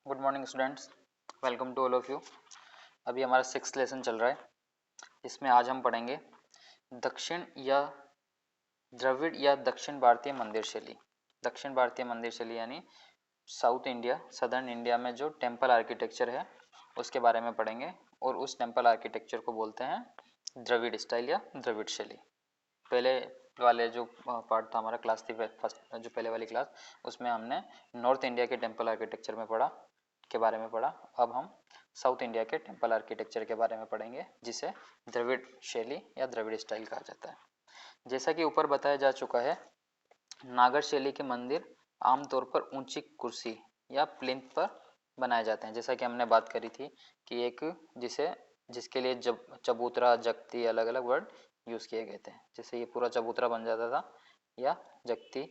Good morning students, welcome to all of you. अभी हमारा 6th lesson चल रहा है। इसमें आज हम पढ़ेंगे दक्षिण या द्रविड़ या दक्षिण भारतीय मंदिर शैली। दक्षिण भारतीय मंदिर शैली यानी साउथ इंडिया, सदर्न इंडिया में जो टेम्पल आर्किटेक्चर है उसके बारे में पढ़ेंगे और उस टेम्पल आर्किटेक्चर को बोलते हैं द्रविड़ स्टाइल या द्रविड़ शैली। पहले वाले जो पार्ट था हमारा क्लास थी फर्स्ट, जो पहले वाली क्लास, उसमें हमने नॉर्थ इंडिया के टेम्पल आर्किटेक्चर में पढ़ा के बारे में पढ़ा। अब हम साउथ इंडिया के टेम्पल आर्किटेक्चर के बारे में पढ़ेंगे जिसे द्रविड़ शैली या द्रविड़ स्टाइल कहा जाता है। जैसा कि ऊपर बताया जा चुका है, नागर शैली के मंदिर आमतौर पर ऊंची कुर्सी या प्लिंथ पर बनाए जाते हैं। जैसा कि हमने बात करी थी कि एक जिसके लिए चबूतरा, जगती अलग अलग वर्ड यूज किए गए थे। जैसे ये पूरा चबूतरा बन जाता था या जगती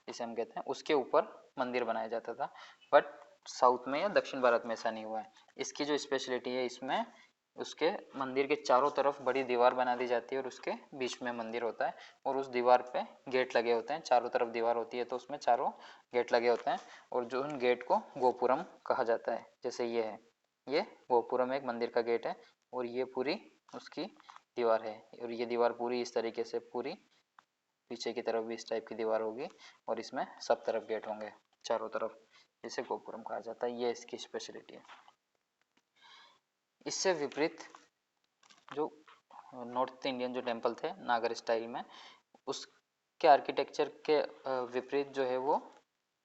जिसे हम कहते हैं, उसके ऊपर मंदिर बनाया जाता था। बट साउथ में या दक्षिण भारत में ऐसा नहीं हुआ है। इसकी जो स्पेशलिटी है, इसमें उसके मंदिर के चारों तरफ बड़ी दीवार बना दी जाती है और उसके बीच में मंदिर होता है और उस दीवार पे गेट लगे होते हैं। चारों तरफ दीवार होती है तो उसमें चारों गेट लगे होते हैं और जो उन गेट को गोपुरम कहा जाता है। जैसे ये है, ये गोपुरम एक मंदिर का गेट है और ये पूरी उसकी दीवार है और ये दीवार पूरी इस तरीके से, पूरी पीछे की तरफ भी इस टाइप की दीवार होगी और इसमें सब तरफ गेट होंगे चारों तरफ, जिसे गोपुरम कहा जाता है। ये इसकी स्पेशलिटी है। इससे विपरीत जो नॉर्थ इंडियन जो टेम्पल थे नागर स्टाइल में, उसके आर्किटेक्चर के विपरीत जो है वो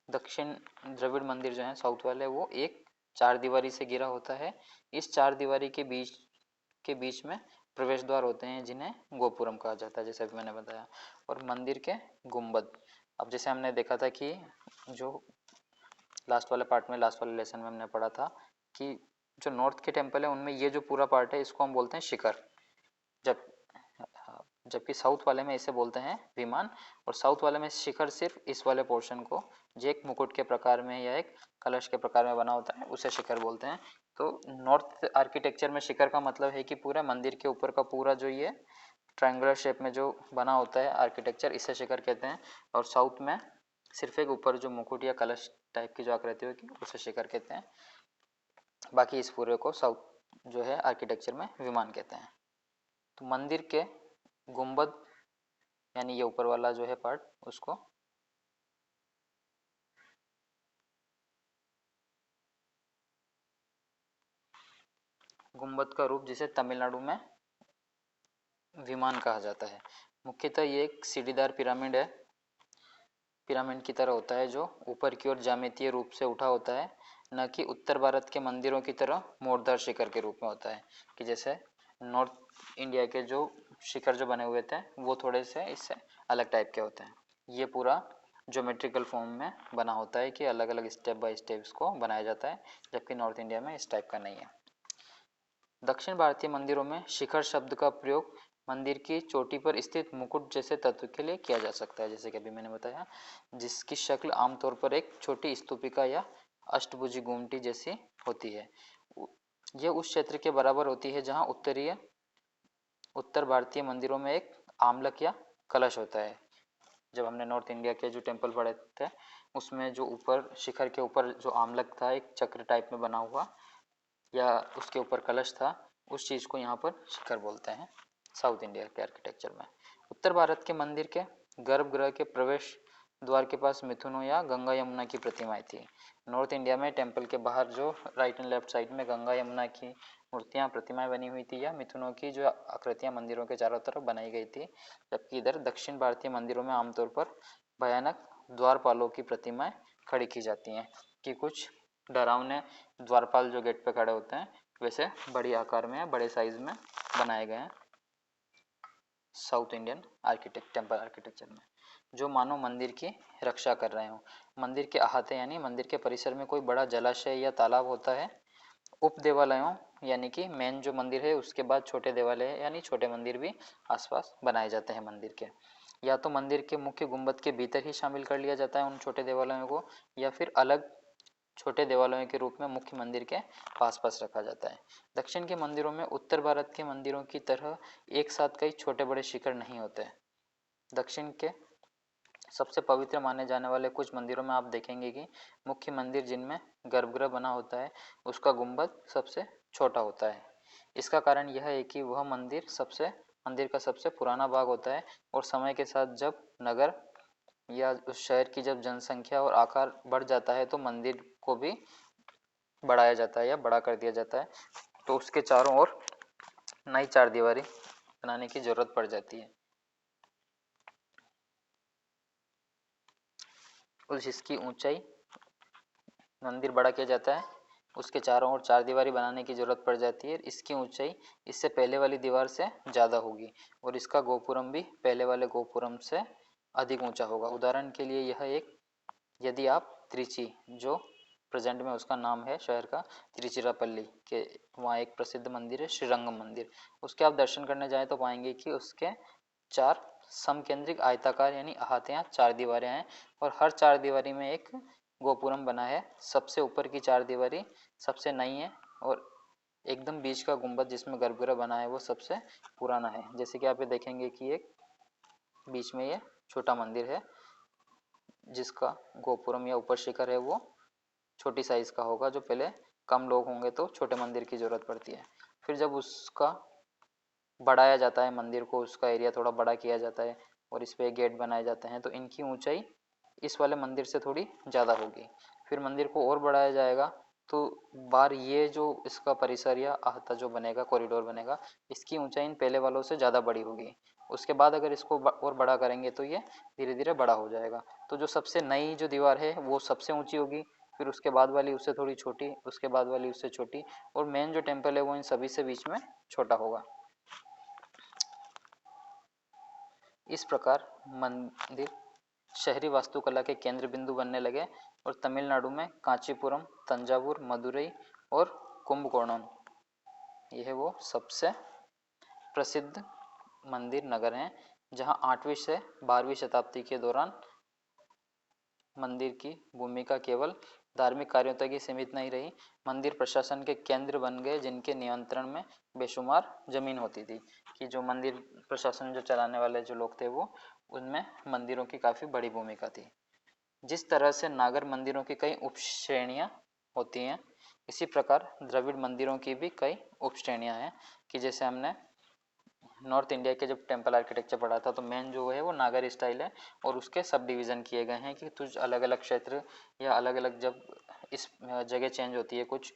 दक्षिण द्रविड़ मंदिर जो है साउथ वाले, वो एक चार दीवारी से घिरा होता है। इस चार दीवारी के बीच में प्रवेश द्वार होते हैं जिन्हें गोपुरम कहा जाता है, जैसे अभी मैंने बताया। और मंदिर के गुंबद, अब जैसे हमने देखा था कि जो लास्ट वाले पार्ट में, लास्ट वाले लेसन में हमने पढ़ा था कि जो नॉर्थ के टेम्पल है उनमें ये जो पूरा पार्ट है इसको हम बोलते हैं शिखर, जब जबकि साउथ वाले में इसे बोलते हैं विमान। और साउथ वाले में शिखर सिर्फ इस वाले पोर्शन को, जो एक मुकुट के प्रकार में या एक कलश के प्रकार में बना होता है, उसे शिखर बोलते हैं। तो नॉर्थ आर्किटेक्चर में शिखर का मतलब है कि पूरा मंदिर के ऊपर का पूरा जो ये ट्रायंगुलर शेप में जो बना होता है आर्किटेक्चर, इसे शिखर कहते हैं। और साउथ में सिर्फ एक ऊपर जो मुकुट या कलश टाइप की जो आकृति होगी उसे शिखर कहते हैं। बाकी इस पूरे को साउथ जो है आर्किटेक्चर में विमान कहते हैं। तो मंदिर के गुंबद यानी ये ऊपर वाला जो है पार्ट, उसको गुंबद का रूप जिसे तमिलनाडु में विमान कहा जाता है। मुख्यतः ये एक सीढ़ीदार पिरामिड है, पिरामिड की तरह होता है जो ऊपर की ओर ज्यामितीय रूप से उठा होता है, न कि उत्तर भारत के मंदिरों की तरह मोड़दार शिखर के रूप में होता है। कि जैसे नॉर्थ इंडिया के जो शिखर जो बने हुए थे वो थोड़े से इससे अलग टाइप के होते हैं। ये पूरा ज्योमेट्रिकल फॉर्म में बना होता है कि अलग अलग स्टेप बाय स्टेप इसको बनाया जाता है, जबकि नॉर्थ इंडिया में इस टाइप का नहीं है। दक्षिण भारतीय मंदिरों में शिखर शब्द का प्रयोग मंदिर की चोटी पर स्थित मुकुट जैसे तत्व के लिए किया जा सकता है, जैसे कि अभी मैंने बताया, जिसकी शक्ल आमतौर पर एक छोटी स्तूपिका या अष्टभुजी गुमटी जैसी होती है। यह उस क्षेत्र के बराबर होती है जहां उत्तर भारतीय मंदिरों में एक आमलक या कलश होता है। जब हमने नॉर्थ इंडिया के जो टेम्पल पढ़े थे उसमें जो ऊपर शिखर के ऊपर जो आमलक था, एक चक्र टाइप में बना हुआ, या उसके ऊपर कलश था, उस चीज़ को यहाँ पर शिखर बोलते हैं साउथ इंडिया के आर्किटेक्चर में। उत्तर भारत के मंदिर के गर्भगृह के प्रवेश द्वार के पास मिथुनों या गंगा यमुना की प्रतिमाएं थी। नॉर्थ इंडिया में टेम्पल के बाहर जो राइट एंड लेफ्ट साइड में गंगा यमुना की मूर्तियां, प्रतिमाएं बनी हुई थी या मिथुनों की जो आकृतियां मंदिरों के चारों तरफ बनाई गई थी। जबकि इधर दक्षिण भारतीय मंदिरों में आमतौर पर भयानक द्वारपालों की प्रतिमाएं खड़ी की जाती हैं कि कुछ डरावने द्वारपाल जो गेट पे खड़े होते हैं वैसे बड़ी आकार में, बड़े साइज में बनाए गए हैं साउथ इंडियन टेम्पल आर्किटेक्चर में, जो मानो मंदिर की रक्षा कर रहे हो। मंदिर के अहाते यानी मंदिर के परिसर में कोई बड़ा जलाशय या तालाब होता है। उप देवालयों यानी कि मेन जो मंदिर है उसके बाद छोटे देवालय यानी छोटे मंदिर भी आसपास बनाए जाते हैं मंदिर के। या तो मंदिर के मुख्य गुंबद के भीतर ही शामिल कर लिया जाता है उन छोटे देवालयों को, या फिर अलग छोटे देवालयों के रूप में मुख्य मंदिर के पास पास रखा जाता है। दक्षिण के मंदिरों में उत्तर भारत के मंदिरों की तरह एक साथ कई छोटे बड़े शिखर नहीं होते। दक्षिण के सबसे पवित्र माने जाने वाले कुछ मंदिरों में आप देखेंगे कि मुख्य मंदिर जिनमें गर्भगृह बना होता है उसका गुंबद सबसे छोटा होता है। इसका कारण यह है कि वह मंदिर का सबसे पुराना भाग होता है और समय के साथ जब नगर या उस शहर की जब जनसंख्या और आकार बढ़ जाता है तो मंदिर को भी बढ़ाया जाता है या बड़ा कर दिया जाता है, तो उसके चारों ओर नई चारदीवारी बनाने की जरूरत पड़ जाती है। इसकी ऊंचाई मंदिर बड़ा किया जाता है, उसके चारों ओर चारदीवारी बनाने की जरूरत पड़ जाती है। इसकी ऊंचाई इससे पहले वाली दीवार से ज़्यादा होगी और इसका गोपुरम भी पहले वाले गोपुरम से अधिक ऊंचा होगा। उदाहरण के लिए यदि आप त्रिची, जो प्रेजेंट में उसका नाम है शहर का तिरुचिरापल्ली के, वहाँ एक प्रसिद्ध मंदिर है श्रीरंगम मंदिर, उसके आप दर्शन करने जाएँ तो पाएंगे कि उसके 4 समकेंद्रिक आयताकार यानी अहाते चार दीवारें हैं और हर चार दीवारी में एक गोपुरम बना है। सबसे ऊपर की चार दीवारी सबसे नई है और एकदम बीच का गुंबद जिसमें गर्भगृह बना है वो सबसे पुराना है। जैसे कि आप ये देखेंगे कि एक बीच में ये छोटा मंदिर है जिसका गोपुरम या ऊपर शिखर है वो छोटी साइज का होगा, जो पहले कम लोग होंगे तो छोटे मंदिर की जरूरत पड़ती है। फिर जब उसका बढ़ाया जाता है मंदिर को, उसका एरिया थोड़ा बड़ा किया जाता है और इस पे गेट बनाए जाते हैं तो इनकी ऊंचाई इस वाले मंदिर से थोड़ी ज़्यादा होगी। फिर मंदिर को और बढ़ाया जाएगा तो बार ये जो इसका परिसर या आहता जो बनेगा, कॉरिडोर बनेगा, इसकी ऊंचाई इन पहले वालों से ज़्यादा बड़ी होगी। उसके बाद अगर इसको और बड़ा करेंगे तो ये धीरे धीरे बड़ा हो जाएगा। तो जो सबसे नई जो दीवार है वो सबसे ऊंची होगी, फिर उसके बाद वाली उससे थोड़ी छोटी, उसके बाद वाली उससे छोटी, और मेन जो टेम्पल है वो इन सभी से बीच में छोटा होगा। इस प्रकार मंदिर शहरी वास्तुकला के केंद्र बिंदु बनने लगे और तमिलनाडु में कांचीपुरम, तंजावुर, मदुरई और कुंभकोणम यह वो सबसे प्रसिद्ध मंदिर नगर हैं जहां 8वीं से 12वीं शताब्दी के दौरान मंदिर की भूमिका केवल धार्मिक कार्यों तक ही सीमित नहीं रही, मंदिर प्रशासन के केंद्र बन गए जिनके नियंत्रण में बेशुमार जमीन होती थी। कि जो मंदिर प्रशासन जो चलाने वाले जो लोग थे वो उनमें मंदिरों की काफ़ी बड़ी भूमिका थी। जिस तरह से नागर मंदिरों की कई उपश्रेणियाँ होती हैं, इसी प्रकार द्रविड़ मंदिरों की भी कई उपश्रेणियाँ हैं। कि जैसे हमने नॉर्थ इंडिया के जब टेम्पल आर्किटेक्चर पढ़ा था तो मेन जो है वो नागर स्टाइल है और उसके सब डिवीज़न किए गए हैं कि कुछ अलग अलग क्षेत्र या अलग अलग जब इस जगह चेंज होती है कुछ,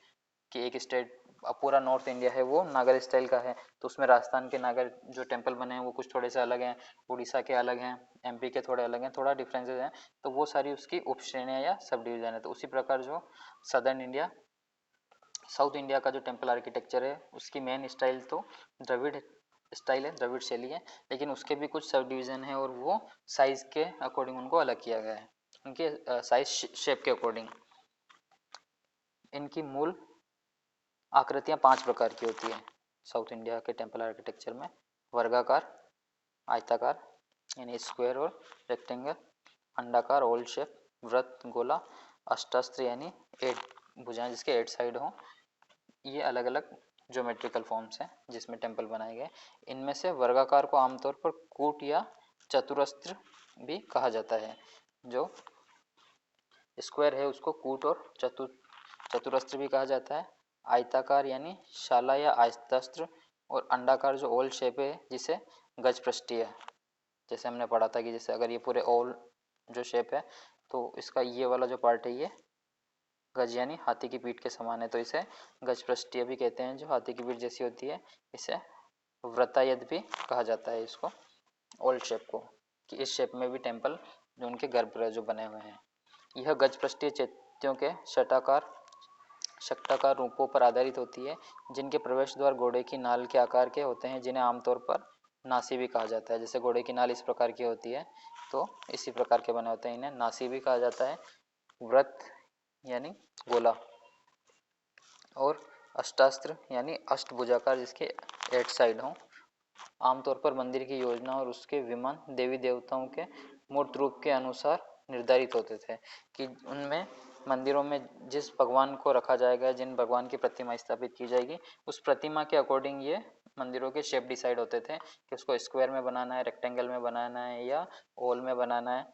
कि एक स्टेट पूरा नॉर्थ इंडिया है वो नागर स्टाइल का है तो उसमें राजस्थान के नागर जो टेम्पल बने हैं वो कुछ थोड़े से अलग हैं, उड़ीसा के अलग हैं, एमपी के थोड़े अलग हैं, थोड़ा डिफरेंसेस हैं, तो वो सारी उसकी उपश्रेणियाँ या सब डिवीज़न है। तो उसी प्रकार जो सदर्न इंडिया, साउथ इंडिया का जो टेम्पल आर्किटेक्चर है उसकी मेन स्टाइल तो द्रविड़ स्टाइल है, द्रविड़ शैली है, लेकिन उसके भी कुछ सब डिवीज़न है और वो साइज़ के अकॉर्डिंग उनको अलग किया गया है, उनके साइज शेप के अकॉर्डिंग। इनकी मूल आकृतियाँ 5 प्रकार की होती है साउथ इंडिया के टेम्पल आर्किटेक्चर में: वर्गाकार, आयताकार यानी स्क्वायर और रेक्टेंगल, अंडाकार ओवल शेप, वृत्त, गोला, अष्टास्त्र यानी 8 भुजाएं जिसके 8 साइड हों। ये अलग अलग ज्योमेट्रिकल फॉर्म्स हैं जिसमें टेम्पल बनाए गए। इनमें से वर्गाकार को आमतौर पर कूट या चतुरस्त्र भी कहा जाता है, जो स्क्वायर है उसको कूट और चतुरस्त्र भी कहा जाता है। आयताकार यानी शाला या आयतास्त्र, और अंडाकार जो ओवल शेप है जिसे गजपृष्ठीय, जैसे हमने पढ़ा था कि जैसे अगर ये पूरे ओवल जो शेप है तो इसका ये वाला जो पार्ट है ये गज यानी हाथी की पीठ के समान है तो इसे गजपृष्ठीय भी कहते हैं, जो हाथी की पीठ जैसी होती है। इसे वृत्तायत भी कहा जाता है इसको, ओल्ड शेप को, कि इस शेप में भी टेम्पल जो उनके गर्भगृह जो बने हुए हैं। यह गजपृष्ठीय चैत्यों के शक्टाकार रूपों पर आधारित होती है जिनके प्रवेश द्वार घोड़े की नाल के आकार के होते हैं, जिन्हें आमतौर पर नासी भी कहा जाता है। जैसे घोड़े की नाल इस प्रकार की होती है तो इसी प्रकार के बने होते हैं, इन्हें नासी भी कहा जाता है। वृत्त यानी गोला, और अष्टास्त्र यानी अष्टभुजाकार जिसके 8 साइड हों। आमतौर पर मंदिर की योजना और उसके विमान देवी देवताओं के मूर्त रूप के अनुसार निर्धारित होते थे, कि उनमें मंदिरों में जिस भगवान को रखा जाएगा, जिन भगवान की प्रतिमा स्थापित की जाएगी, उस प्रतिमा के अकॉर्डिंग ये मंदिरों के शेप डिसाइड होते थे कि उसको स्क्वायर में बनाना है, रेक्टेंगल में बनाना है या ओवल में बनाना है।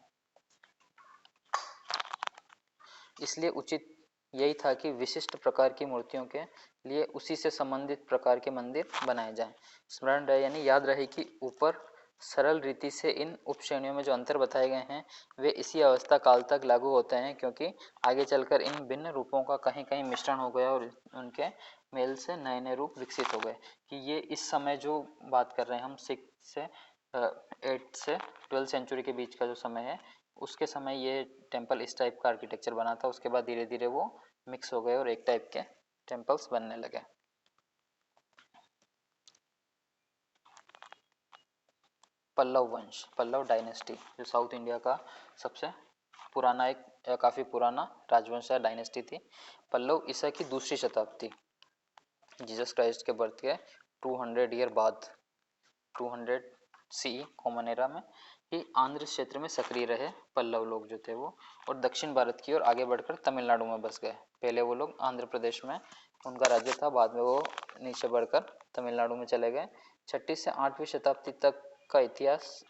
इसलिए उचित यही था कि विशिष्ट प्रकार की मूर्तियों के लिए उसी से संबंधित प्रकार के मंदिर बनाए जाएं। स्मरण रहे यानी याद रहे कि ऊपर सरल रीति से इन उपश्रेणियों में जो अंतर बताए गए हैं वे इसी अवस्था काल तक लागू होते हैं, क्योंकि आगे चलकर इन भिन्न रूपों का कहीं कहीं मिश्रण हो गया और उनके मेल से नए नए रूप विकसित हो गए। कि ये इस समय जो बात कर रहे हैं हम 6 से 8 से 12 सेंचुरी के बीच का जो समय है, उसके समय ये टेम्पल इस टाइप का आर्किटेक्चर बना था। उसके बाद धीरे धीरे वो मिक्स हो गए और एक टाइप के टेम्पल्स बनने लगे। पल्लव वंश, पल्लव डायनेस्टी, जो साउथ इंडिया का सबसे पुराना एक काफ़ी पुराना राजवंश या डायनेस्टी थी। पल्लव ईसा की दूसरी शताब्दी, जीसस क्राइस्ट के बर्थ के 200 ईयर बाद 200 CE कॉमन एरा में ही आंध्र क्षेत्र में सक्रिय रहे पल्लव लोग जो थे वो, और दक्षिण भारत की ओर आगे बढ़कर तमिलनाडु में बस गए। पहले वो लोग आंध्र प्रदेश में उनका राज्य था, बाद में वो नीचे बढ़कर तमिलनाडु में चले गए। 6वीं से 8वीं शताब्दी तक का इतिहास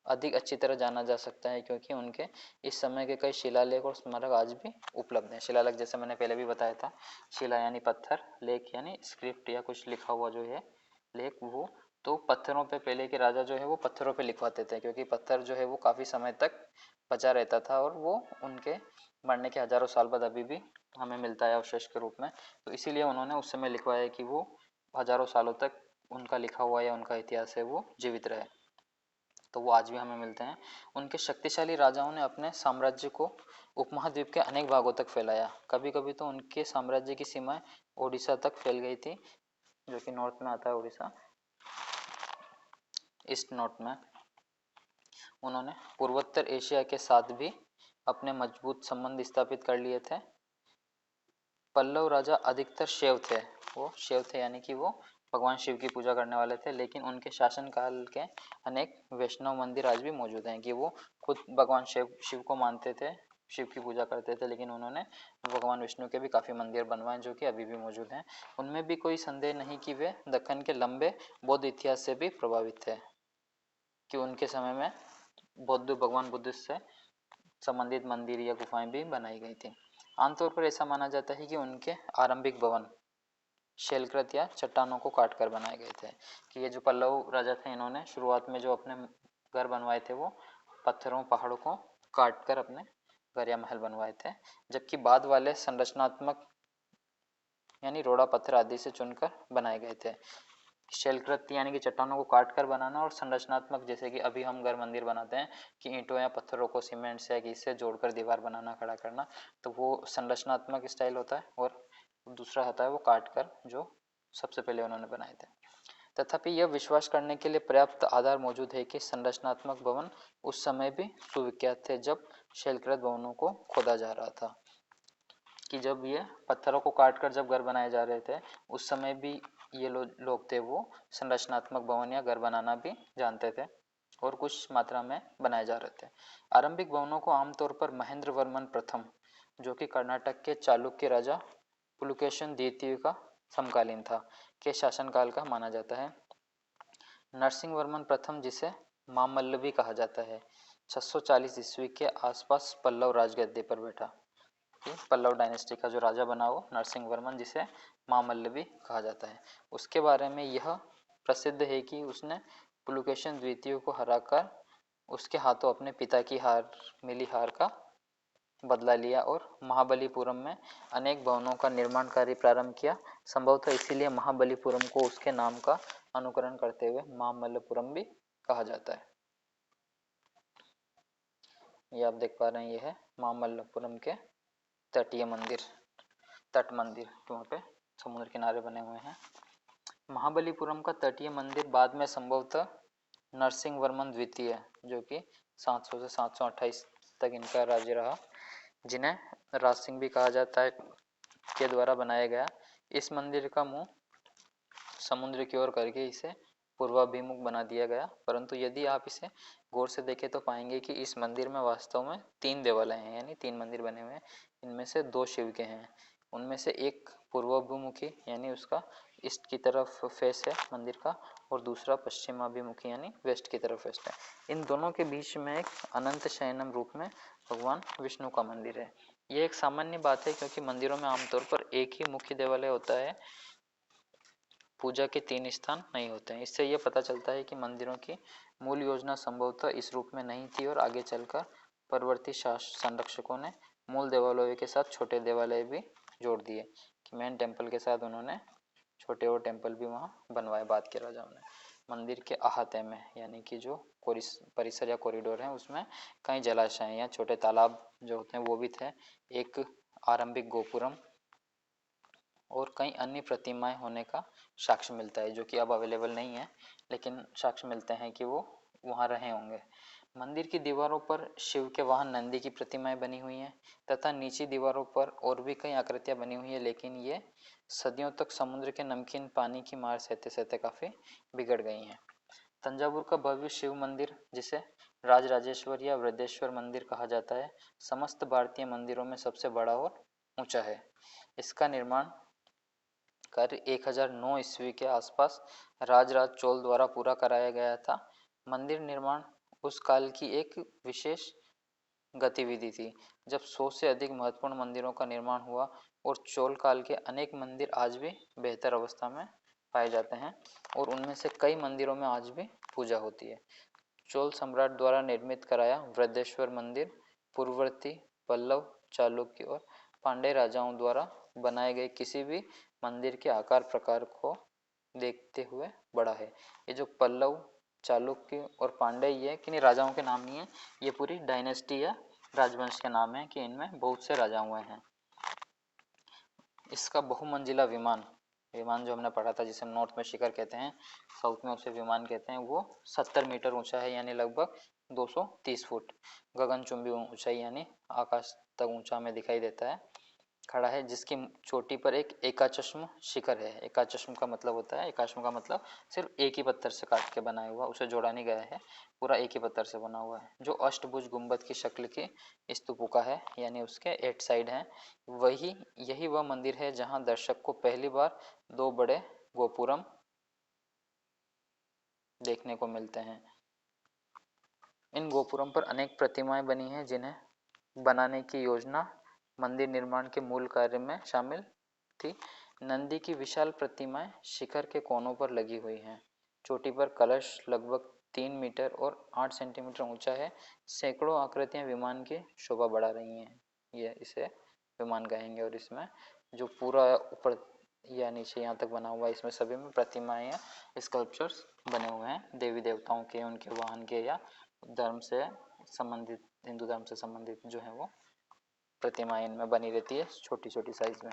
अधिक अच्छी तरह जाना जा सकता है, क्योंकि उनके इस समय के कई शिलालेख और स्मारक आज भी उपलब्ध हैं। शिलालेख जैसे मैंने पहले भी बताया था, शिला यानी पत्थर, लेख यानी स्क्रिप्ट या कुछ लिखा हुआ जो है लेख, वो तो पत्थरों पे पहले के राजा जो है वो पत्थरों पे लिखवाते थे, क्योंकि पत्थर जो है वो काफ़ी समय तक बचा रहता था और वो उनके मरने के हजारों साल बाद अभी भी हमें मिलता है अवशेष के रूप में। तो इसीलिए उन्होंने उस समय लिखवाया कि वो हजारों सालों तक उनका लिखा हुआ या उनका इतिहास है वो जीवित रहे, तो वो आज भी हमें मिलते हैं। उनके शक्तिशाली राजाओं ने अपने साम्राज्य को उपमहाद्वीप के अनेक भागों तक फैलाया। कभी कभी तो उनके साम्राज्य की सीमाएं ओडिशा तक फैल गई थी, जो कि नॉर्थ में आता है उड़ीसा, ईस्ट नॉर्थ में। उन्होंने पूर्वोत्तर एशिया के साथ भी अपने मजबूत संबंध स्थापित कर लिए थे। पल्लव राजा अधिकतर शैव थे, वो शैव थे यानी कि वो भगवान शिव की पूजा करने वाले थे, लेकिन उनके शासनकाल के अनेक वैष्णव मंदिर आज भी मौजूद हैं। कि वो खुद भगवान शिव को मानते थे, शिव की पूजा करते थे, लेकिन उन्होंने भगवान विष्णु के भी काफ़ी मंदिर बनवाए जो कि अभी भी मौजूद हैं। उनमें भी कोई संदेह नहीं कि वे दक्कन के लंबे बौद्ध इतिहास से भी प्रभावित थे, कि उनके समय में बौद्ध भगवान बुद्ध से संबंधित मंदिर या गुफाएं भी बनाई गई थी। आमतौर पर ऐसा माना जाता है कि उनके आरंभिक भवन शैलकृत या चट्टानों को काटकर बनाए गए थे। कि ये जो पल्लव राजा थे, इन्होंने शुरुआत में जो अपने घर बनवाए थे वो पत्थरों पहाड़ों को काटकर अपने घर या महल बनवाए थे, जबकि बाद वाले संरचनात्मक यानी रोड़ा पत्थर आदि से चुनकर बनाए गए थे। शैलकृत यानी कि चट्टानों को काट कर बनाना, और संरचनात्मक जैसे कि अभी हम घर मंदिर बनाते हैं कि ईंटों या पत्थरों को सीमेंट से या इससे जोड़कर दीवार बनाना, खड़ा करना, तो वो संरचनात्मक स्टाइल होता है। और दूसरा होता है वो काट कर, जो सबसे पहले उन्होंने बनाए थे। तथापि यह विश्वास करने के लिए पर्याप्त आधार मौजूद है कि संरचनात्मक भवन उस समय भी सुविख्यात थे जब शैलकृत भवनों को खोदा जा रहा था। कि जब ये पत्थरों को काट कर जब घर बनाए जा रहे थे, उस समय भी ये लोग थे वो संरचनात्मक भवन या घर बनाना भी जानते थे और कुछ मात्रा में बनाए जा रहे थे। आरंभिक भवनों को आमतौर पर महेंद्र वर्मन प्रथम, जो कि कर्नाटक के चालुक्य राजा पुलकेशन द्वितीय का समकालीन था, के शासनकाल का माना जाता है। नरसिंह वर्मन प्रथम, जिसे मामल्लभी कहा जाता है, 640 ईस्वी के आसपास पल्लव राजगद्दी पर बैठा। पल्लव डायनेस्टी का जो राजा बना वो नरसिंह वर्मन, जिसे मामल्लभी कहा जाता है। उसके बारे में यह प्रसिद्ध है कि उसने पुलकेशन द्वितीय को हराकर उसके हाथों अपने पिता की मिली हार का बदला लिया और महाबलीपुरम में अनेक भवनों का निर्माण कार्य प्रारंभ किया। संभवतः इसीलिए महाबलीपुरम को उसके नाम का अनुकरण करते हुए मामल्लपुरम भी कहा जाता है। ये आप देख पा रहे हैं, ये है मामल्लपुरम के तटीय मंदिर, तट मंदिर, वहाँ पे समुद्र किनारे बने हुए हैं। महाबलीपुरम का तटीय मंदिर बाद में संभवतः नरसिंह वर्मन द्वितीय, जो कि 700 से 728 तक इनका राज्य रहा, जिन्हें राज सिंह भी कहा जाता है, के द्वारा बनाया गया। इस मंदिर का मुंह समुद्र की ओर करके इसे पूर्वाभिमुख बना दिया गया, परंतु यदि आप इसे गौर से देखें तो पाएंगे कि इस मंदिर में वास्तव में 3 देवालय हैं, यानी 3 मंदिर बने हुए हैं। इनमें से 2 शिव के हैं, उनमें से एक पूर्वाभिमुखी यानी उसका ईस्ट की तरफ फेस है मंदिर का, और दूसरा पश्चिमाभिमुखी यानी वेस्ट की तरफ फेस है। इन दोनों के बीच में एक अनंत शयनम रूप में भगवान विष्णु का मंदिर है। ये एक सामान्य बात है क्योंकि मंदिरों में आमतौर पर एक ही मुख्य देवालय होता है, पूजा के 3 स्थान नहीं होते हैं। इससे यह पता चलता है कि मंदिरों की मूल योजना संभवतः इस रूप में नहीं थी और आगे चलकर परवर्ती संरक्षकों ने मूल देवालयों के साथ छोटे देवालय भी जोड़ दिए कि मेन टेम्पल के साथ उन्होंने छोटे और टेम्पल भी वहाँ बनवाए बाद के राजाओं ने। मंदिर के अहाते में यानी कि जो परिसर या कॉरिडोर है उसमें कई जलाशय या छोटे तालाब जो होते हैं वो भी थे, एक आरंभिक गोपुरम और कई अन्य प्रतिमाएं होने का साक्ष्य मिलता है जो कि अब अवेलेबल नहीं है, लेकिन साक्ष्य मिलते हैं कि वो वहाँ रहे होंगे। मंदिर की दीवारों पर शिव के वाहन नंदी की प्रतिमाएं बनी हुई हैं तथा नीचे दीवारों पर और भी कई आकृतियां बनी हुई हैं, लेकिन ये सदियों तक समुद्र के नमकीन पानी की मार सहते सहते काफ़ी बिगड़ गई हैं। तंजावुर का भव्य शिव मंदिर, जिसे राजराजेश्वर या वृद्धेश्वर मंदिर कहा जाता है, समस्त भारतीय मंदिरों में सबसे बड़ा और ऊंचा है। इसका निर्माण कार्य 1009 ईस्वी के आसपास राजराज चोल द्वारा पूरा कराया गया था। मंदिर निर्माण उस काल की एक विशेष गतिविधि थी जब 100 से अधिक महत्वपूर्ण मंदिरों का निर्माण हुआ और चोल काल के अनेक मंदिर आज भी बेहतर अवस्था में पाए जाते हैं और उनमें से कई मंदिरों में आज भी पूजा होती है। चोल सम्राट द्वारा निर्मित कराया वृद्धेश्वर मंदिर पूर्ववर्ती पल्लव, चालुक्य और पांड्य राजाओं द्वारा बनाए गए किसी भी मंदिर के आकार प्रकार को देखते हुए बड़ा है। ये जो पल्लव, चालुक्य और पांड्य ये किन्हीं राजाओं के नाम नहीं है, ये पूरी डायनेस्टी या राजवंश के नाम है कि इनमें बहुत से राजा हुए हैं। इसका बहुमंजिला विमान जो हमने पढ़ा था जिसे हम नॉर्थ में शिखर कहते हैं, साउथ में उसे विमान कहते हैं, वो 70 मीटर ऊंचा है यानी लगभग 230 फुट गगनचुंबी ऊंचाई यानी आकाश तक ऊंचा में दिखाई देता है, खड़ा है, जिसकी चोटी पर एक एकाचश्म शिखर है। एकाचश्म का मतलब होता है, एकाचश्म का मतलब सिर्फ एक ही पत्थर से काट के बनाया हुआ, उसे जोड़ा नहीं गया है, पूरा एक ही पत्थर से बना हुआ है, जो अष्टभुज गुंबद की शक्ल की स्तूपिका है यानी उसके 8 साइड हैं। यही वह मंदिर है जहां दर्शक को पहली बार 2 बड़े गोपुरम देखने को मिलते हैं। इन गोपुरम पर अनेक प्रतिमाएं बनी हैं जिन्हें बनाने की योजना मंदिर निर्माण के मूल कार्य में शामिल थी। नंदी की विशाल प्रतिमाएं शिखर के कोनों पर लगी हुई हैं। चोटी पर कलश लगभग 3 मीटर और 8 सेंटीमीटर ऊंचा है। सैकड़ों आकृतियां विमान की शोभा बढ़ा रही हैं। ये इसे विमान कहेंगे और इसमें जो पूरा ऊपर या नीचे यहाँ तक बना हुआ है, इसमें सभी में प्रतिमाएं या स्कल्पचर्स बने हुए हैं देवी देवताओं के, उनके वाहन के या धर्म से संबंधित, हिंदू धर्म से संबंधित जो है वो प्रतिमाएं इनमें बनी रहती है छोटी छोटी साइज में।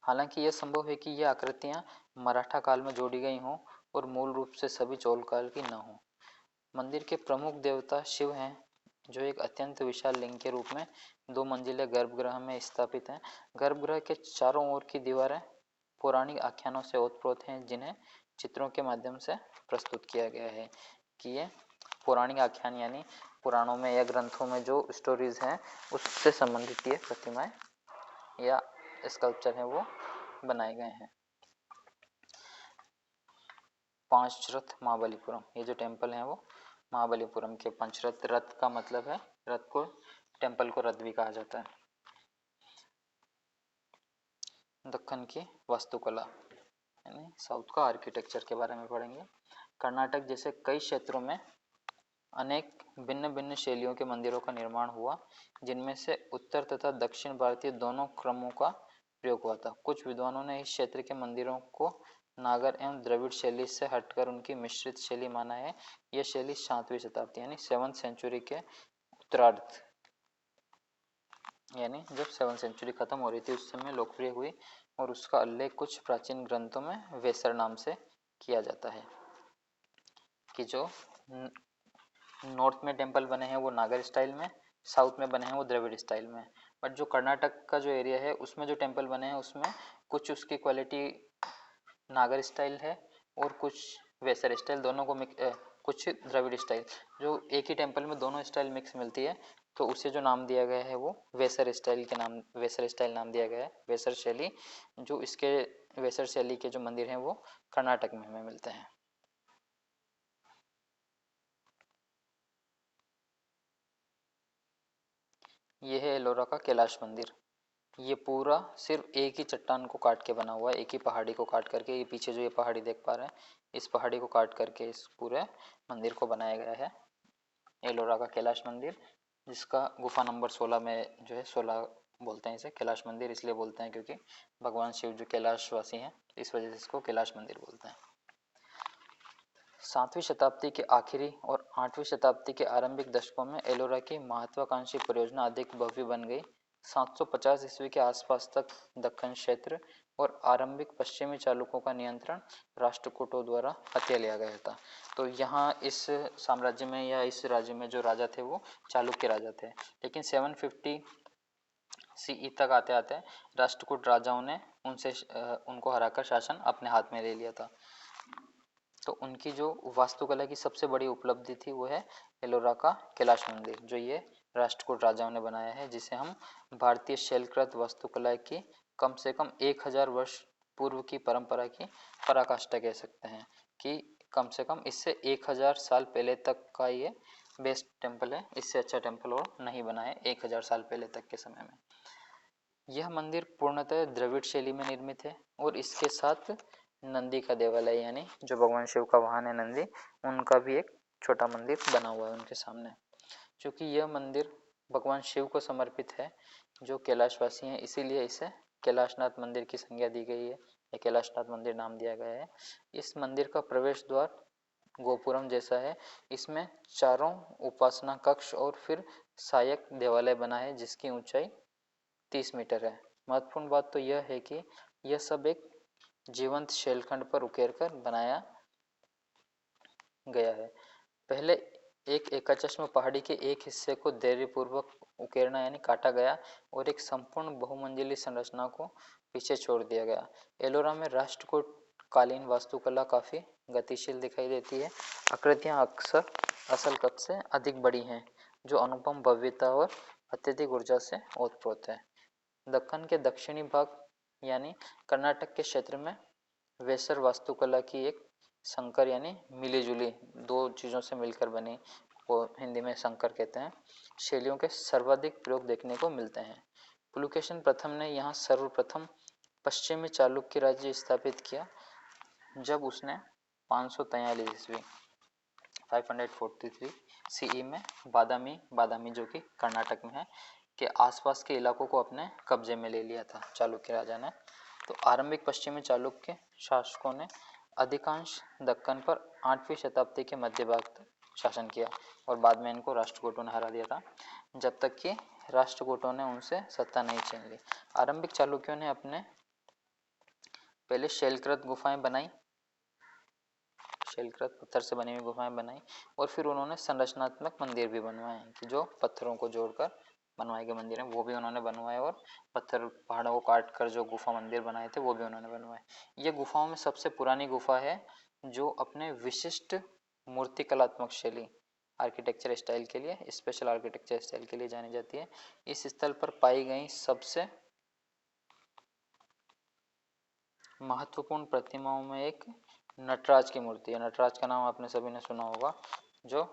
हालांकि यह संभव है कि ये आकृतियां मराठा काल में जोड़ी गई हों और मूल रूप से सभी चोल काल की न हों। मंदिर के प्रमुख देवता शिव हैं, जो एक अत्यंत विशाल लिंग के रूप में 2 मंजिले गर्भगृह में स्थापित हैं। गर्भगृह के चारों ओर की दीवारें पौराणिक आख्यानों से ओतप्रोत हैं, जिन्हें चित्रों के माध्यम से प्रस्तुत किया गया है कि ये पौराणिक आख्यान यानी पुराणों में या ग्रंथों में जो स्टोरीज हैं उससे संबंधित ये प्रतिमाएं या स्कल्पचर हैं वो बनाए गए हैं। पंचरथ महाबलीपुरम, ये जो टेम्पल है वो महाबलीपुरम के पंचरथ, रथ का मतलब है, रथ को टेम्पल को रथ भी कहा जाता है। दक्कन की वास्तुकला यानी साउथ का आर्किटेक्चर के बारे में पढ़ेंगे। कर्नाटक जैसे कई क्षेत्रों में अनेक भिन्न भिन्न शैलियों के मंदिरों का निर्माण हुआ, जिनमें से उत्तर तथा दक्षिण भारतीय दोनों क्रमों का प्रयोग हुआ था। कुछ विद्वानों ने इस क्षेत्र के मंदिरों को नागर एवं द्रविड़ शैली से हटकर उनकी मिश्रित शैली माना है। यह शैली 7वीं शताब्दी यानी 7th सेंचुरी के उत्तरार्ध यानी जब 7th सेंचुरी खत्म हो रही थी उस समय लोकप्रिय हुई और उसका उल्लेख कुछ प्राचीन ग्रंथों में वेसर नाम से किया जाता है कि जो नॉर्थ में टेम्पल बने हैं वो नागर स्टाइल में, साउथ में बने हैं वो द्रविड़ स्टाइल में। बट जो कर्नाटक का जो एरिया है उसमें जो टेम्पल बने हैं उसमें कुछ उसकी क्वालिटी नागर स्टाइल है और कुछ वेसर स्टाइल, दोनों को कुछ द्रविड़ स्टाइल, जो एक ही टेम्पल में दोनों स्टाइल मिक्स मिलती है तो उसे जो नाम दिया गया है वो वेसर स्टाइल के नाम, वेसर स्टाइल नाम दिया गया है, वेसर शैली। जो इसके वेसर शैली के जो मंदिर हैं वो कर्नाटक में हमें मिलते हैं। ये है एलोरा का कैलाश मंदिर। ये पूरा सिर्फ एक ही चट्टान को काट के बना हुआ है, एक ही पहाड़ी को काट करके। ये पीछे जो ये पहाड़ी देख पा रहे हैं, इस पहाड़ी को काट करके इस पूरे मंदिर को बनाया गया है एलोरा का कैलाश मंदिर, जिसका गुफा नंबर 16 में जो है 16 बोलते हैं इसे कैलाश मंदिर, इसलिए बोलते हैं क्योंकि भगवान शिव जो कैलाशवासी हैं, इस वजह से इसको कैलाश मंदिर बोलते हैं। 7वीं शताब्दी के आखिरी और 8वीं शताब्दी के आरंभिक दशकों में एलोरा की महत्वाकांक्षी परियोजना अधिक भव्य बन गई। 750 ईस्वी के आसपास तक दक्कन क्षेत्र और आरंभिक पश्चिमी चालुक्यों का नियंत्रण राष्ट्रकूटों द्वारा हथिया लिया गया था। तो यहाँ इस साम्राज्य में या इस राज्य में जो राजा थे वो चालुक्य राजा थे, लेकिन 750 सीई तक आते आते राष्ट्रकूट राजाओं ने उनको हराकर शासन अपने हाथ में ले लिया था। तो उनकी जो वास्तुकला की सबसे बड़ी उपलब्धि थी वो है एलोरा का कैलाश मंदिर, जो ये राष्ट्रकूट राजाओं ने बनाया है, जिसे हम भारतीय शैलकृत वास्तुकला की कम से कम 1000 वर्ष पूर्व की परंपरा की पराकाष्ठा कह सकते हैं, कि कम से कम इससे 1000 साल पहले तक का ये बेस्ट टेम्पल है। इससे अच्छा टेम्पल और नहीं बना है 1000 साल पहले तक के समय में। यह मंदिर पूर्णतः द्रविड़ शैली में निर्मित है और इसके साथ नंदी का देवालय, यानी जो भगवान शिव का वाहन है नंदी, उनका भी एक छोटा मंदिर बना हुआ है उनके सामने। क्योंकि यह मंदिर भगवान शिव को समर्पित है जो कैलाशवासी हैं, इसीलिए इसे कैलाशनाथ मंदिर की संज्ञा दी गई है या कैलाशनाथ मंदिर नाम दिया गया है। इस मंदिर का प्रवेश द्वार गोपुरम जैसा है, इसमें चारों उपासना कक्ष और फिर सहायक देवालय बना है जिसकी ऊंचाई 30 मीटर है। महत्वपूर्ण बात तो यह है कि यह सब एक जीवंत शैलखंड पर उकेर कर बनाया गया है। पहले एक एकाचश्म पहाड़ी के एक हिस्से को धैर्यपूर्वक उकेरना यानी काटा गया और एक संपूर्ण बहुमंजिली संरचना को पीछे छोड़ दिया गया। एलोरा में राष्ट्रकूट कालीन वास्तुकला काफी गतिशील दिखाई देती है। आकृतियां अक्सर असल कद से अधिक बड़ी हैं, जो अनुपम भव्यता और अत्यधिक ऊर्जा से ओतप्रोत है। दक्कन के दक्षिणी भाग यानी कर्नाटक के क्षेत्र में वेसर वास्तुकला की एक संकर यानी मिली जुली दो चीज़ों से मिलकर बनी, वो हिंदी में संकर कहते हैं, शैलियों के सर्वाधिक प्रयोग देखने को मिलते हैं। पुलकेशन प्रथम ने यहाँ सर्वप्रथम पश्चिमी चालुक्य राज्य स्थापित किया जब उसने 543 ईस्वी 543 सीई में बादामी जो कि कर्नाटक में है के आसपास के इलाकों को अपने कब्जे में ले लिया था चालुक्य राजा ने। तो आरंभिक पश्चिमी चालुक्य शासकों ने अधिकांश दक्कन पर 8वीं शताब्दी के मध्य भाग तक शासन किया और बाद में इनको राष्ट्रकूटों ने हरा दिया था, जब तक कि राष्ट्रकूटों ने उनसे सत्ता नहीं छीन ली। आरंभिक चालुक्यों ने अपने पहले शैलकृत गुफाएं बनाई, शैलकृत पत्थर से बनी हुई गुफाएं बनाई, और फिर उन्होंने संरचनात्मक मंदिर भी बनवाए कि जो पत्थरों को जोड़कर बनवाए गए मंदिर हैं वो भी उन्होंने बनवाए, और पत्थर पहाड़ों को काट कर जो गुफा मंदिर बनाए थे वो भी उन्होंने बनवाए। ये गुफाओं में सबसे पुरानी गुफा है जो अपने विशिष्ट मूर्ति कलात्मक शैली आर्किटेक्चर स्टाइल के लिए, स्पेशल आर्किटेक्चर स्टाइल के लिए जानी जाती है। इस स्थल पर पाई गई सबसे महत्वपूर्ण प्रतिमाओं में एक नटराज की मूर्ति है। नटराज का नाम आपने सभी ने सुना होगा, जो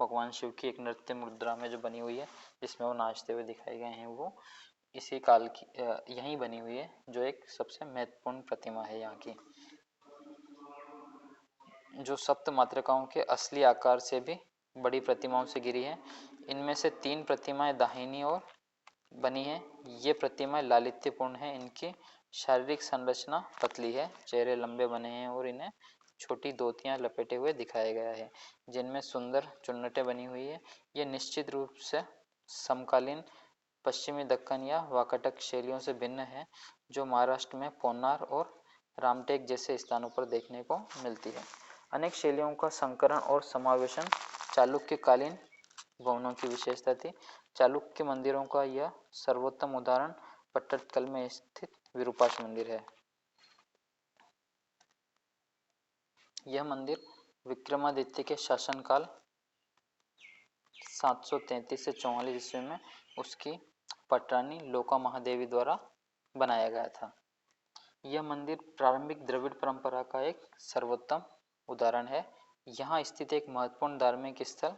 भगवान शिव की एक नृत्य मुद्रा में जो बनी हुई है जिसमें वो नाचते हुए दिखाए गए हैं, वो इसी काल की यहीं बनी हुई है, जो एक सबसे महत्वपूर्ण प्रतिमा है यहाँ की, जो सप्त मातृकाओं के असली आकार से भी बड़ी प्रतिमाओं से घिरी है। इनमें से 3 प्रतिमाएं दाहिनी ओर बनी है। ये प्रतिमाएं लालित्यपूर्ण है, इनकी शारीरिक संरचना पतली है, चेहरे लंबे बने हैं और इन्हें छोटी धोतियां लपेटे हुए दिखाया गया है जिनमें सुंदर चुन्नटें बनी हुई है। ये निश्चित रूप से समकालीन पश्चिमी दक्कन या वाकाटक शैलियों से भिन्न है, जो महाराष्ट्र में पोन्नार और रामटेक जैसे स्थानों पर देखने को मिलती है। अनेक शैलियों का संकरण और समावेशन चालुक्यकालीन भवनों की विशेषता थी। चालुक्य मंदिरों का यह सर्वोत्तम उदाहरण पट्टदकल में स्थित विरूपाक्ष मंदिर है। यह मंदिर विक्रमादित्य के शासनकाल 733 से 44 ईस्वी में उसकी पटरानी लोका महादेवी द्वारा बनाया गया था। यह मंदिर प्रारंभिक द्रविड़ परंपरा का एक सर्वोत्तम उदाहरण है। यहाँ स्थित एक महत्वपूर्ण धार्मिक स्थल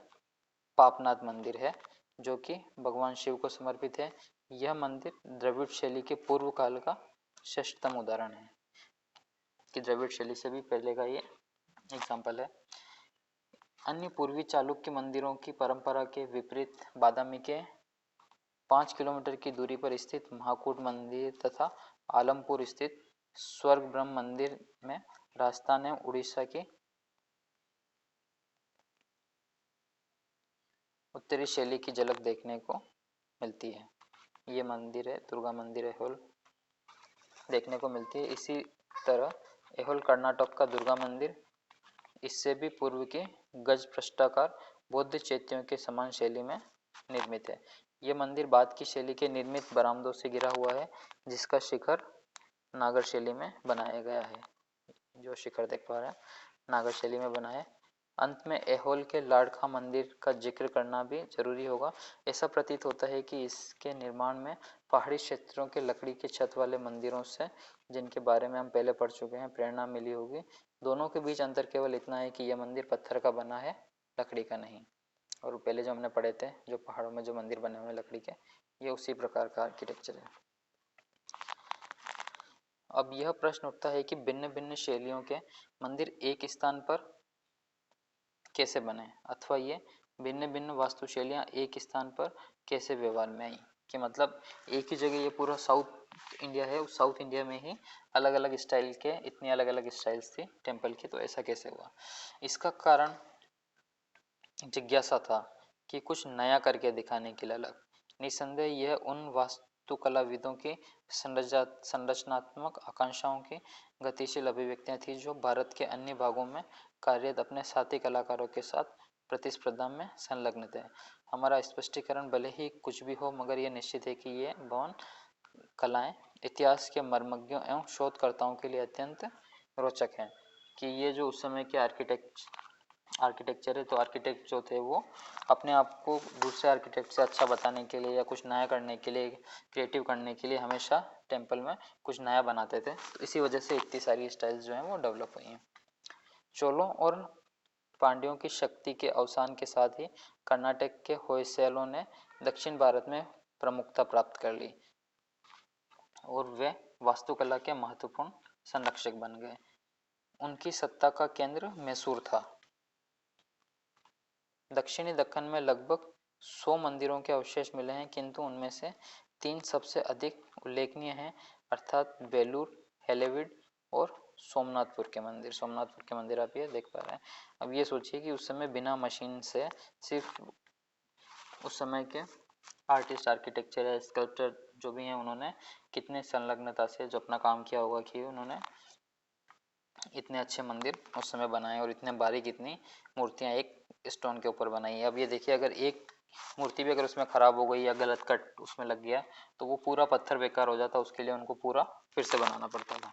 पापनाथ मंदिर है, जो कि भगवान शिव को समर्पित है। यह मंदिर द्रविड़ शैली के पूर्व काल का श्रेष्ठतम उदाहरण है कि द्रविड़ शैली से भी पहले का ये एग्जाम्पल है। अन्य पूर्वी चालुक्य मंदिरों की परंपरा के विपरीत बादामी के 5 किलोमीटर की दूरी पर स्थित महाकूट मंदिर तथा आलमपुर स्थित स्वर्ग ब्रह्म मंदिर में राजस्थान एवं उड़ीसा की उत्तरी शैली की झलक देखने को मिलती है। ये मंदिर है, दुर्गा मंदिर ऐहोल देखने को मिलती है। इसी तरह ऐहोल कर्नाटक का दुर्गा मंदिर इससे भी पूर्व की गज पृष्ठाकार बौद्ध चैत्यों के समान शैली में निर्मित है। यह मंदिर बाद की शैली के निर्मित बरामदों से घिरा हुआ है, जिसका शिखर नागर शैली में बनाया गया है। जो शिखर देख पा रहे हैं नागर शैली में बना है। अंत में ऐहोल के लाड़खा मंदिर का जिक्र करना भी जरूरी होगा। ऐसा प्रतीत होता है कि इसके निर्माण में पहाड़ी क्षेत्रों के लकड़ी के छत वाले मंदिरों से, जिनके बारे में हम पहले पढ़ चुके हैं, प्रेरणा मिली होगी। दोनों के बीच अंतर केवल इतना है कि यह मंदिर पत्थर का बना है, लकड़ी का नहीं। और पहले जो हमने पढ़े थे, जो पहाड़ों में जो मंदिर बने हुए लकड़ी के, ये उसी प्रकार का आर्किटेक्चर है। अब यह प्रश्न उठता है कि भिन्न भिन्न शैलियों के मंदिर एक स्थान पर कैसे बने, अथवा ये भिन्न भिन्न वास्तुशैलियाँ एक स्थान पर कैसे व्यवहार में आई। कि मतलब एक ही जगह ये पूरा साउथ इंडिया है, उस साउथ इंडिया में ही अलग अलग स्टाइल के इतनी अलग अलग स्टाइल्स थी टेम्पल की, तो ऐसा कैसे हुआ। इसका कारण जिज्ञासा था कि कुछ नया करके दिखाने के लिए अलग। निसंदेह यह उन वास्तुकलाविदों की संरचनात्मक आकांक्षाओं की गतिशील अभिव्यक्तियां थी जो भारत के अन्य भागों में कार्यरत अपने साथी कलाकारों के साथ प्रतिस्पर्धा में संलग्न थे। हमारा स्पष्टीकरण भले ही कुछ भी हो, मगर यह निश्चित है कि ये भवन कलाएं इतिहास के मर्मज्ञों एवं शोधकर्ताओं के लिए अत्यंत रोचक हैं। कि ये जो उस समय के आर्किटेक्चर है, तो आर्किटेक्ट जो थे वो अपने आप को दूसरे आर्किटेक्ट से अच्छा बताने के लिए या कुछ नया करने के लिए, क्रिएटिव करने के लिए हमेशा टेम्पल में कुछ नया बनाते थे। तो इसी वजह से इतनी सारी स्टाइल्स जो हैं वो डेवलप हुई हैं। चोलों और पांड्यों की शक्ति के अवसान के साथ ही कर्नाटक के होयसलों ने दक्षिण भारत में प्रमुखता प्राप्त कर ली और वे वास्तुकला के महत्वपूर्ण संरक्षक बन गए। उनकी सत्ता का केंद्र मैसूर था। दक्षिणी दक्कन में लगभग 100 मंदिरों के अवशेष मिले हैं, किंतु उनमें से 3 सबसे अधिक उल्लेखनीय हैं, अर्थात बेलूर, हेलेविड और सोमनाथपुर के मंदिर। सोमनाथपुर के मंदिर आप ये देख पा रहे हैं। अब ये सोचिए कि उस समय बिना मशीन से सिर्फ उस समय के आर्टिस्ट, आर्किटेक्चर या स्कल्पचर जो भी हैं, उन्होंने कितने संलग्नता से जो अपना काम किया होगा कि उन्होंने इतने अच्छे मंदिर उस समय बनाए और इतने बारीक इतनी मूर्तियां एक स्टोन के ऊपर बनाई है। अब ये देखिए, अगर एक मूर्ति भी अगर उसमें खराब हो गई या गलत कट उसमें लग गया तो वो पूरा पत्थर बेकार हो जाता, उसके लिए उनको पूरा फिर से बनाना पड़ता था।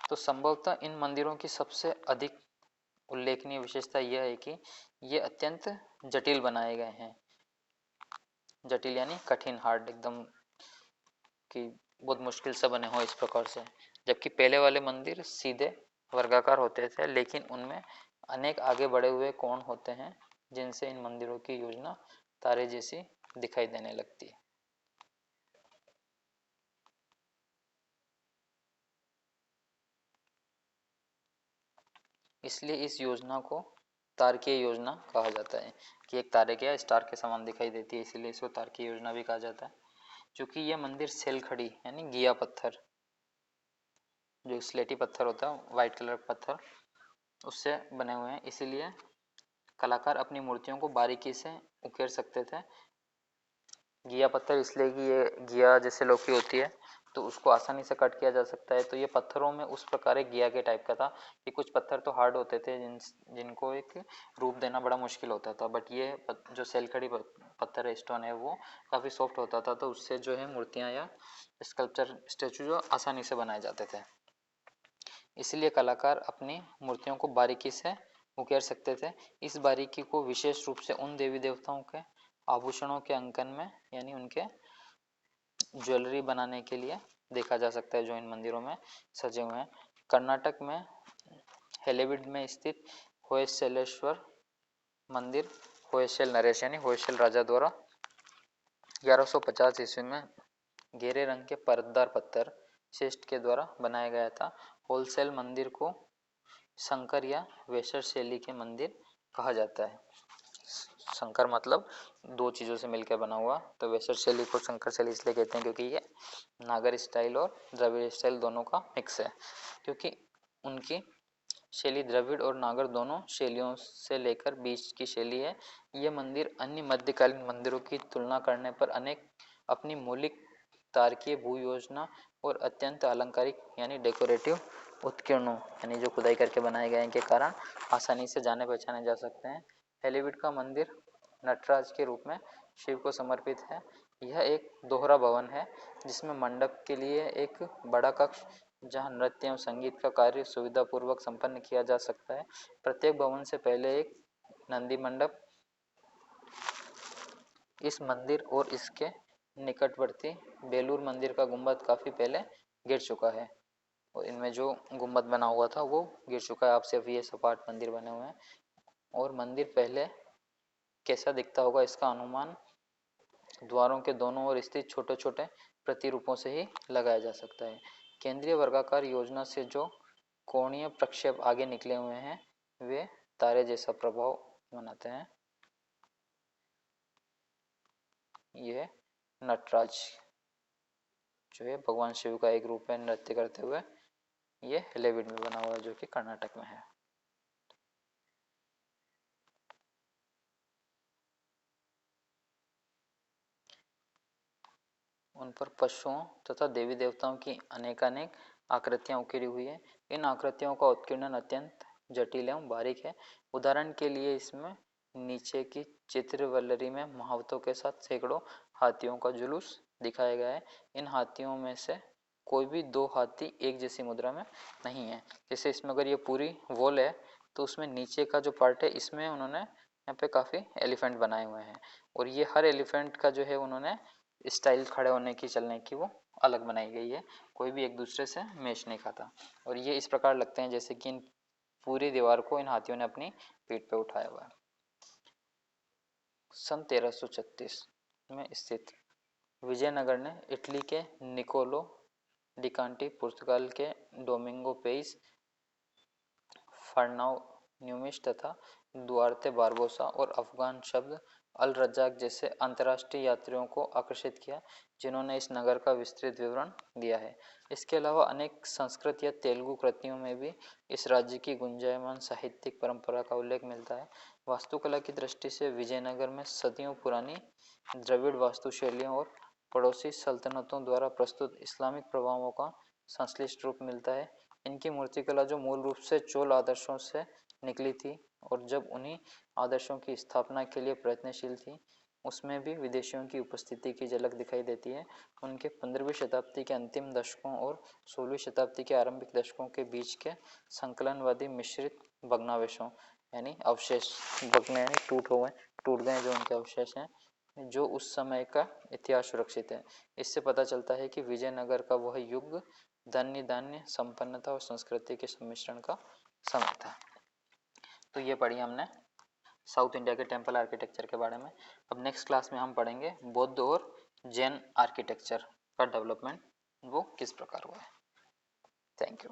तो संभवतः इन मंदिरों की सबसे अधिक उल्लेखनीय विशेषता यह है कि ये अत्यंत जटिल बनाए गए हैं। जटिल यानी कठिन, हार्ड एकदम, कि बहुत मुश्किल से बने हो इस प्रकार से। जबकि पहले वाले मंदिर सीधे वर्गाकार होते थे, लेकिन उनमें अनेक आगे बढ़े हुए कोण होते हैं, जिनसे इन मंदिरों की योजना तारे जैसी दिखाई देने लगती है। इसलिए इस योजना को तारकीय योजना कहा जाता है कि एक तारे क्या स्टार के समान दिखाई देती है, इसलिए इसको तारकीय योजना भी कहा जाता है। क्योंकि यह मंदिर सेलखड़ी यानी घिया पत्थर, जो स्लेटी पत्थर होता है, वाइट कलर का पत्थर, उससे बने हुए हैं, इसीलिए कलाकार अपनी मूर्तियों को बारीकी से उकेर सकते थे। घिया पत्थर इसलिए कि ये घिया जैसे लौकी होती है तो उसको आसानी से कट किया जा सकता है। तो ये पत्थरों में उस प्रकार एक घिया के टाइप का था कि कुछ पत्थर तो हार्ड होते थे जिनको एक रूप देना बड़ा मुश्किल होता था, बट ये जो सेलखड़ी पत्थर है, स्टोन है, वो काफ़ी सॉफ्ट होता था, तो उससे जो है मूर्तियाँ या स्कल्पचर, स्टेचू जो आसानी से बनाए जाते थे। इसलिए कलाकार अपनी मूर्तियों को बारीकी से उकेर सकते थे। इस बारीकी को विशेष रूप से उन देवी देवताओं के आभूषणों के अंकन में यानी उनके ज्वेलरी बनाने के लिए देखा जा सकता है, जो इन मंदिरों में सजे हुए हैं। कर्नाटक में हेलेविड में स्थित होयसलेश्वर मंदिर होयसल नरेश यानी होयसल राजा द्वारा 1150 ईस्वी में गहरे रंग के परतदार पत्थर शिस्ट के द्वारा बनाया गया था। होलसेल मंदिर को शंकर या वेसर शैली के मंदिर कहा जाता है। शंकर मतलब दो चीज़ों से मिलकर बना हुआ, तो वेसर शैली को शंकर शैली इसलिए कहते हैं क्योंकि ये नागर स्टाइल और द्रविड़ स्टाइल दोनों का मिक्स है। क्योंकि उनकी शैली द्रविड़ और नागर दोनों शैलियों से लेकर बीच की शैली है। ये मंदिर अन्य मध्यकालीन मंदिरों की तुलना करने पर अनेक अपनी मौलिक तारकीय भू योजना और अत्यंत अलंकारिक यानी डेकोरेटिव उत्कीर्णों यानी जो खुदाई करके बनाए गए के कारण आसानी से जाने पहचाने जा सकते हैं। हेलीविड का मंदिर नटराज के रूप में शिव को समर्पित है। यह एक दोहरा भवन है जिसमें मंडप के लिए एक बड़ा कक्ष जहां नृत्य एवं संगीत का कार्य सुविधापूर्वक संपन्न किया जा सकता है। प्रत्येक भवन से पहले एक नंदी मंडप, इस मंदिर और इसके निकटवर्ती बेलूर मंदिर का गुंबद काफी पहले गिर चुका है और इनमें जो गुंबद बना हुआ था वो गिर चुका है। अब सिर्फ ये सपाट मंदिर बने हुए हैं। और मंदिर पहले कैसा दिखता होगा इसका अनुमान द्वारों के दोनों ओर स्थित छोटे छोटे प्रतिरूपों से ही लगाया जा सकता है। केंद्रीय वर्गाकार योजना से जो कोणीय प्रक्षेप आगे निकले हुए हैं वे तारे जैसा प्रभाव बनाते हैं। यह नटराज जो है भगवान शिव का एक रूप है नृत्य करते हुए, ये हेलीविड में बना हुआ है जो कि कर्नाटक में है। उन पर पशुओं तथा देवी देवताओं की अनेकानेक आकृतियां उकेरी हुई है। इन आकृतियों का उत्कीर्णन अत्यंत जटिल एवं बारीक है। उदाहरण के लिए इसमें नीचे की चित्रवल्लरी में महावतों के साथ सैकड़ों हाथियों का जुलूस दिखाया गया है। इन हाथियों में से कोई भी दो हाथी एक जैसी मुद्रा में नहीं है। जैसे इसमें अगर ये पूरी वॉल है तो उसमें नीचे का जो पार्ट है इसमें उन्होंने यहाँ पे काफ़ी एलिफेंट बनाए हुए हैं और ये हर एलिफेंट का जो है उन्होंने स्टाइल खड़े होने की चलने की वो अलग बनाई गई है। कोई भी एक दूसरे से मैच नहीं खाता और ये इस प्रकार लगते हैं जैसे कि इन पूरी दीवार को इन हाथियों ने अपनी पीठ पे उठाया हुआ है। सन 1336 में स्थित विजयनगर ने इटली के निकोलो डिकांटी, पुर्तगाल के डोमिंगो पेइस, फर्नाओ न्यूमिश तथा दुआर्ते बारबोसा और अफगान शब्द अल रज्जाक जैसे अंतर्राष्ट्रीय यात्रियों को आकर्षित किया जिन्होंने इस नगर का विस्तृत विवरण दिया है। इसके अलावा अनेक संस्कृत या तेलुगु कृतियों में भी इस राज्य की गुंजायमान साहित्यिक परंपरा का उल्लेख मिलता है। वास्तुकला की दृष्टि से विजयनगर में सदियों पुरानी द्रविड़ वास्तुशैलियों और पड़ोसी सल्तनतों द्वारा प्रस्तुत इस्लामिक प्रभावों का संश्लिष्ट रूप मिलता है। इनकी मूर्तिकला जो मूल रूप से चोल आदर्शों से निकली थी और जब उन्हीं आदर्शों की स्थापना के लिए प्रयत्नशील थी उसमें भी विदेशियों की उपस्थिति की झलक दिखाई देती है। उनके 15वीं शताब्दी के अंतिम दशकों और 16वीं शताब्दी के आरंभिक दशकों के बीच के संकलनवादी मिश्रित भग्नावशेषों यानी अवशेष भग्न यानी टूट गए जो उनके अवशेष हैं जो उस समय का इतिहास सुरक्षित है। इससे पता चलता है कि विजयनगर का वह युग धन्य धान्य संपन्नता और संस्कृति के सम्मिश्रण का समय था। तो ये पढ़ी हमने साउथ इंडिया के टेम्पल आर्किटेक्चर के बारे में। अब नेक्स्ट क्लास में हम पढ़ेंगे बौद्ध और जैन आर्किटेक्चर का डेवलपमेंट वो किस प्रकार हुआ है। Thank you.